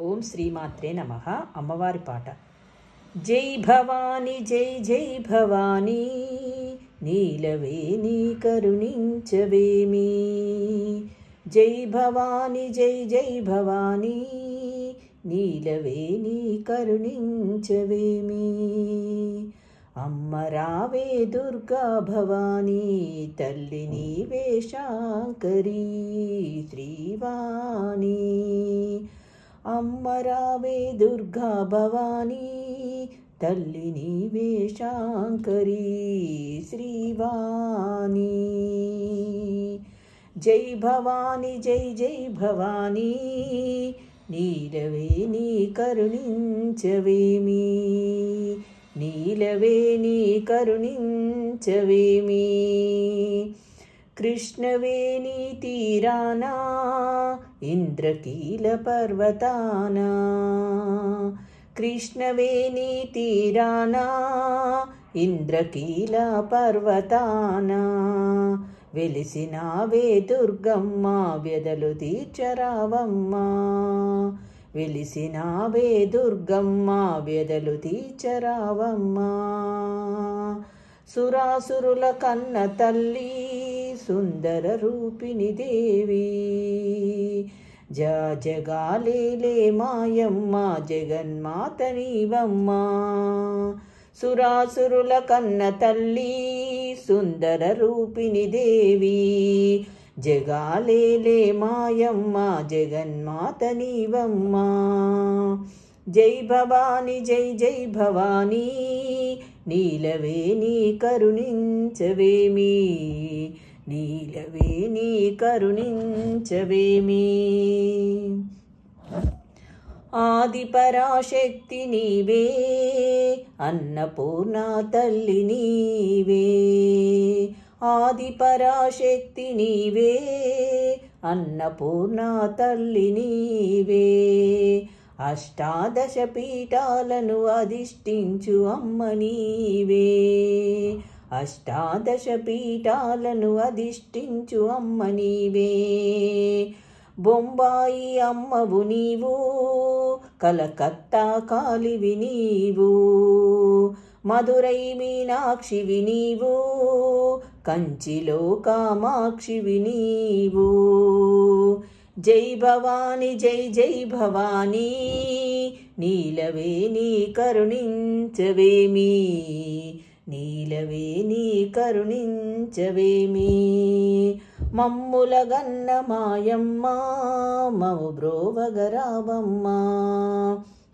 ఓం శ్రీమాత్రే నమః. అమ్మవారి పాట. జై భవాని జై జై భవాని, నీలవేణి కరుణించవేమి. జై భవాని జై జై భవాని, నీలవేణి కరుణించవేమి. అమ్మ రావే దుర్గా భవాని, తల్లి నీవే శాంకరి శ్రీవాణి. అమ్మ రావే దుర్గా భవాని, తల్లి నీవే శాంకరి శ్రీవాణి. జై భవాని జై జై భవాని, నీలవేణి కరుణించవేమి. నీలవేణి కరుణించవేమి. కృష్ణవేణి తీరానా, ఇంద్రకీల పర్వతానా. కృష్ణవేణి తీరానా, ఇంద్రకీల పర్వతానా. వెలిసినావే దుర్గమ్మ, వ్యధలు తీర్చరావమ్మా. వెలిసినావే దుర్గమ్మ, వ్యధలు తీర్చరావమ్మా. సురాసురుల కన్న తల్లి, సుందర రూపిణి దేవి. జగాలేలే మాయమ్మ, జగన్మాత నీవమ్మ. సురాసురుల కన్న తల్లి, సుందర రూపిణి దేవి. జగాలేలే మాయమ్మ, జగన్మాత నీవమ్మ. జై భవాని జై జై భవాని, నీలవేణి కరుణించవేమి. నీలవేణి కరుణించవేమి. ఆది పరాశక్తి నీవే, అన్నపూర్ణ తల్లి నీవే. ఆది పరాశక్తి నీవే, అన్నపూర్ణ తల్లి నీవే. అష్టాదశ పీఠాలను అధిష్ఠించు అమ్మ నీవే. అష్టాదశ పీఠాలను అధిష్ఠించు అమ్మ నీవే. బొంబాయి అమ్మవు నీవు, కలకత్తా కాళివి నీవు. మధురై మీనాక్షివి నీవు, కంచిలో కామాక్షివి నీవు. జై భవాని జై జై భవాని, నీలవేణి కరుణించవేమి. నీలవేణి కరుణించవేమి. మమ్ముల గన్న మాయమ్మ, మము బ్రోవగరావమ్మ.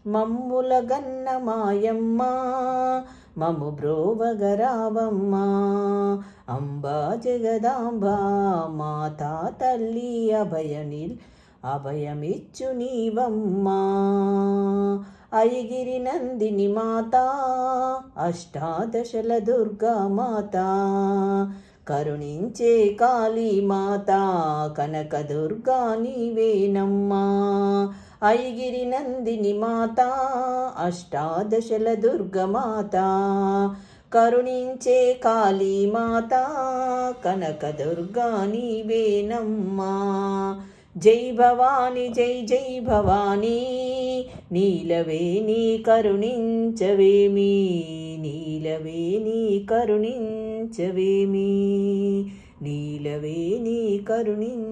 మమ్ముల గన్న మాయమ్మ, మము బ్రోవగరావమ్మ. అంబా జగదాంబా మాతా తల్లి, అభయమిచ్చు నీవమ్మా. ఐగిరి నందిని మాత, అష్టాదశల దుర్గా మాత. కరుణించే కాళీ మాత, కనక దుర్గా నీవేనమ్మా. ఐగిరి నందిని మాత, అష్టాదశల దుర్గమాత. కరుణించే కాళీ మాత, కనక దుర్గా నీవేనమ్మా. జై భవాని జై జై భవాని, నీలవేణి కరుణించవేమి. నీలవేణి కరుణించవేమి. నీలవేణి కరుణించవేమి.